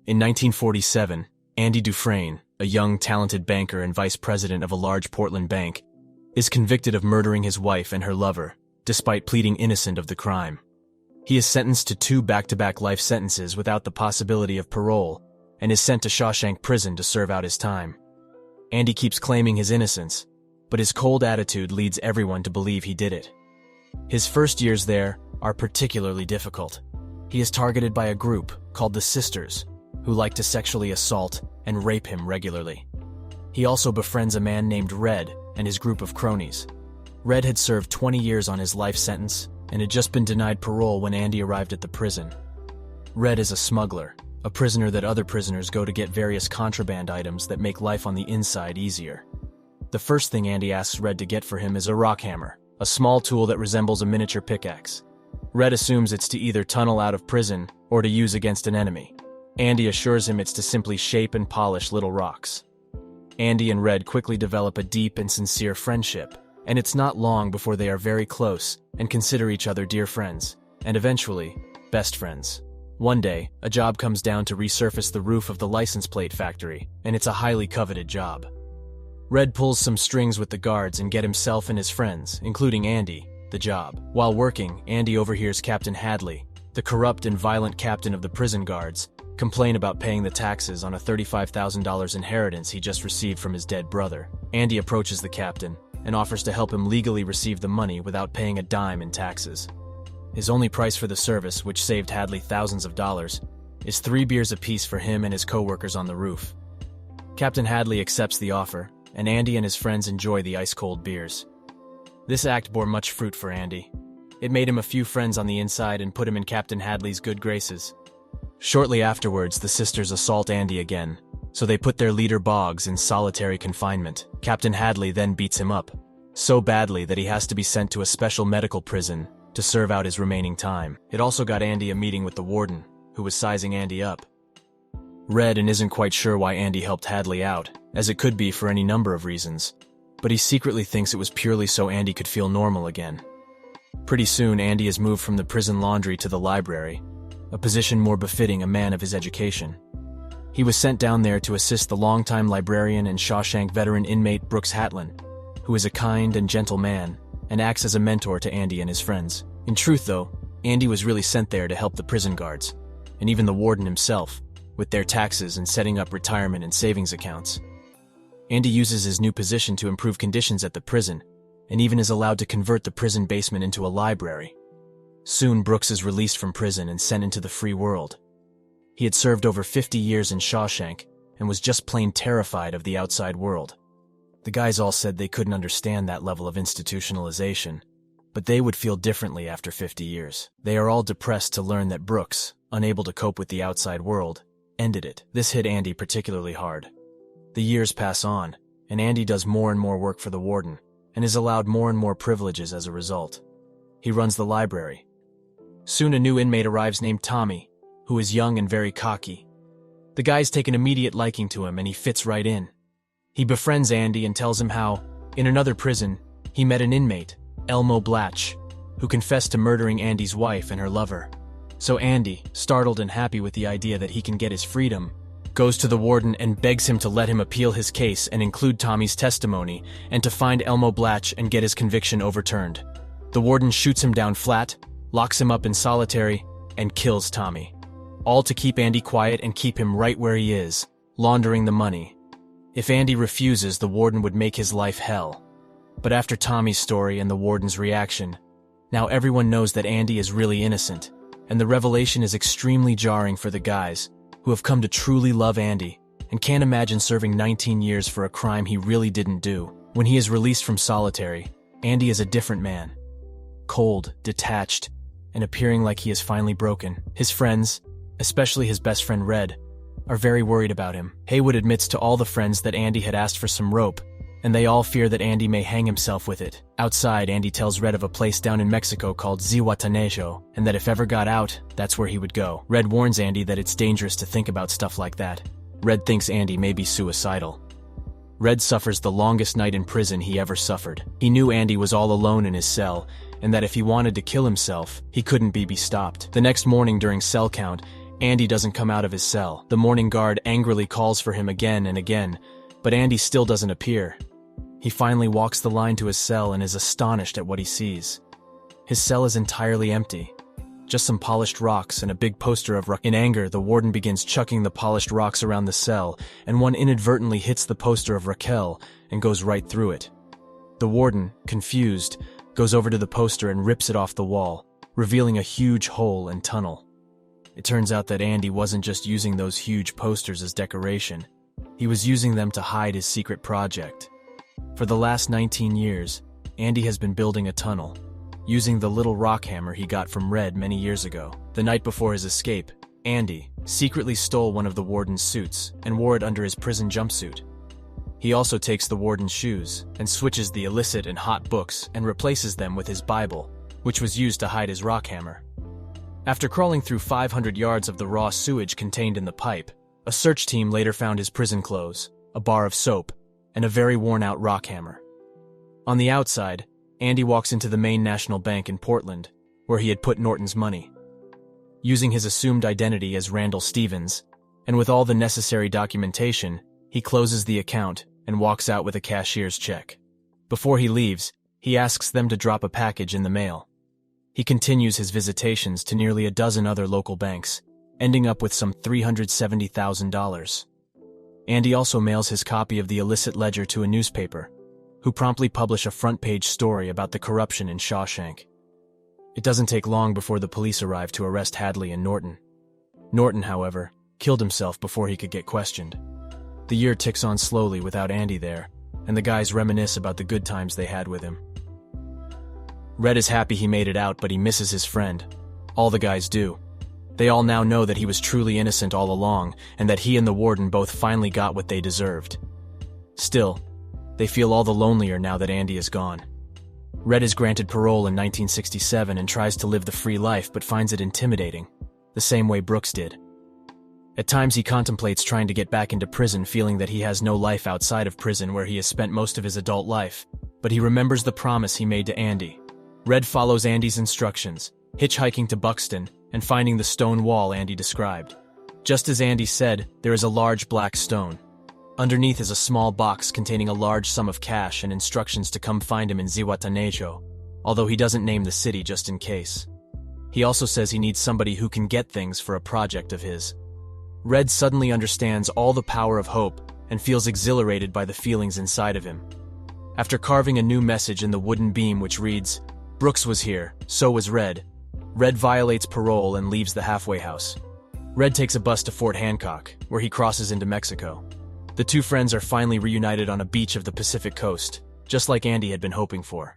In 1947, Andy Dufresne, a young, talented banker and vice president of a large Portland bank, is convicted of murdering his wife and her lover, despite pleading innocent of the crime. He is sentenced to 2 back-to-back life sentences without the possibility of parole, and is sent to Shawshank Prison to serve out his time. Andy keeps claiming his innocence, but his cold attitude leads everyone to believe he did it. His first years there are particularly difficult. He is targeted by a group called the Sisters, who like to sexually assault and rape him regularly. He also befriends a man named Red and his group of cronies. Red had served 20 years on his life sentence and had just been denied parole when Andy arrived at the prison. Red is a smuggler, a prisoner that other prisoners go to get various contraband items that make life on the inside easier. The first thing Andy asks Red to get for him is a rock hammer, a small tool that resembles a miniature pickaxe. Red assumes it's to either tunnel out of prison or to use against an enemy. Andy assures him it's to simply shape and polish little rocks. Andy and Red quickly develop a deep and sincere friendship, and it's not long before they are very close and consider each other dear friends, and eventually, best friends. One day, a job comes down to resurface the roof of the license plate factory, and it's a highly coveted job. Red pulls some strings with the guards and get himself and his friends, including Andy, the job. While working, Andy overhears Captain Hadley, the corrupt and violent captain of the prison guards, complain about paying the taxes on a $35,000 inheritance he just received from his dead brother. Andy approaches the captain and offers to help him legally receive the money without paying a dime in taxes. His only price for the service, which saved Hadley thousands of dollars, is 3 beers apiece for him and his co-workers on the roof. Captain Hadley accepts the offer, and Andy and his friends enjoy the ice-cold beers. This act bore much fruit for Andy. It made him a few friends on the inside and put him in Captain Hadley's good graces. Shortly afterwards, the Sisters assault Andy again, so they put their leader Boggs in solitary confinement. Captain Hadley then beats him up, so badly that he has to be sent to a special medical prison to serve out his remaining time. It also got Andy a meeting with the Warden, who was sizing Andy up. Red isn't quite sure why Andy helped Hadley out, as it could be for any number of reasons, but he secretly thinks it was purely so Andy could feel normal again. Pretty soon, Andy is moved from the prison laundry to the library, a position more befitting a man of his education. He was sent down there to assist the longtime librarian and Shawshank veteran inmate Brooks Hatlin, who is a kind and gentle man and acts as a mentor to Andy and his friends. In truth, though, Andy was really sent there to help the prison guards, and even the warden himself, with their taxes and setting up retirement and savings accounts. Andy uses his new position to improve conditions at the prison, and even is allowed to convert the prison basement into a library. Soon, Brooks is released from prison and sent into the free world. He had served over 50 years in Shawshank and was just plain terrified of the outside world. The guys all said they couldn't understand that level of institutionalization, but they would feel differently after 50 years. They are all depressed to learn that Brooks, unable to cope with the outside world, ended it. This hit Andy particularly hard. The years pass on, and Andy does more and more work for the warden, and is allowed more and more privileges as a result. He runs the library. Soon a new inmate arrives named Tommy, who is young and very cocky. The guys take an immediate liking to him and he fits right in. He befriends Andy and tells him how, in another prison, he met an inmate, Elmo Blatch, who confessed to murdering Andy's wife and her lover. So Andy, startled and happy with the idea that he can get his freedom, goes to the warden and begs him to let him appeal his case and include Tommy's testimony and to find Elmo Blatch and get his conviction overturned. The warden shoots him down flat, locks him up in solitary, and kills Tommy. All to keep Andy quiet and keep him right where he is, laundering the money. If Andy refuses, the warden would make his life hell. But after Tommy's story and the warden's reaction, now everyone knows that Andy is really innocent, and the revelation is extremely jarring for the guys, who have come to truly love Andy, and can't imagine serving 19 years for a crime he really didn't do. When he is released from solitary, Andy is a different man. Cold, detached, and appearing like he is finally broken. His friends, especially his best friend Red, are very worried about him. Haywood admits to all the friends that Andy had asked for some rope, and they all fear that Andy may hang himself with it. Outside, Andy tells Red of a place down in Mexico called Zihuatanejo, and that if ever got out, that's where he would go. Red warns Andy that it's dangerous to think about stuff like that. Red thinks Andy may be suicidal. Red suffers the longest night in prison he ever suffered. He knew Andy was all alone in his cell, and that if he wanted to kill himself, he couldn't be stopped. The next morning during cell count, Andy doesn't come out of his cell. The morning guard angrily calls for him again and again, but Andy still doesn't appear. He finally walks the line to his cell and is astonished at what he sees. His cell is entirely empty. Just some polished rocks and a big poster of Raquel. In anger, the warden begins chucking the polished rocks around the cell, and one inadvertently hits the poster of Raquel and goes right through it. The warden, confused, goes over to the poster and rips it off the wall, revealing a huge hole and tunnel. It turns out that Andy wasn't just using those huge posters as decoration. He was using them to hide his secret project. For the last 19 years, Andy has been building a tunnel, using the little rock hammer he got from Red many years ago. The night before his escape, Andy secretly stole one of the warden's suits and wore it under his prison jumpsuit. He also takes the warden's shoes and switches the illicit and hot books and replaces them with his Bible, which was used to hide his rock hammer. After crawling through 500 yards of the raw sewage contained in the pipe, a search team later found his prison clothes, a bar of soap, and a very worn-out rock hammer. On the outside, Andy walks into the Maine National Bank in Portland, where he had put Norton's money. Using his assumed identity as Randall Stevens, and with all the necessary documentation, he closes the account and walks out with a cashier's check. Before he leaves, he asks them to drop a package in the mail. He continues his visitations to nearly a dozen other local banks, ending up with some $370,000. Andy also mails his copy of the illicit ledger to a newspaper, who promptly publish a front-page story about the corruption in Shawshank. It doesn't take long before the police arrive to arrest Hadley and Norton. Norton, however, killed himself before he could get questioned. The year ticks on slowly without Andy there, and the guys reminisce about the good times they had with him. Red is happy he made it out, but he misses his friend. All the guys do. They all now know that he was truly innocent all along, and that he and the warden both finally got what they deserved. Still, they feel all the lonelier now that Andy is gone. Red is granted parole in 1967 and tries to live the free life but finds it intimidating, the same way Brooks did. At times he contemplates trying to get back into prison, feeling that he has no life outside of prison where he has spent most of his adult life, but he remembers the promise he made to Andy. Red follows Andy's instructions, hitchhiking to Buxton and finding the stone wall Andy described. Just as Andy said, there is a large black stone. Underneath is a small box containing a large sum of cash and instructions to come find him in Zihuatanejo, although he doesn't name the city just in case. He also says he needs somebody who can get things for a project of his. Red suddenly understands all the power of hope and feels exhilarated by the feelings inside of him. After carving a new message in the wooden beam which reads, "Brooks was here, so was Red," Red violates parole and leaves the halfway house. Red takes a bus to Fort Hancock, where he crosses into Mexico. The two friends are finally reunited on a beach of the Pacific coast, just like Andy had been hoping for.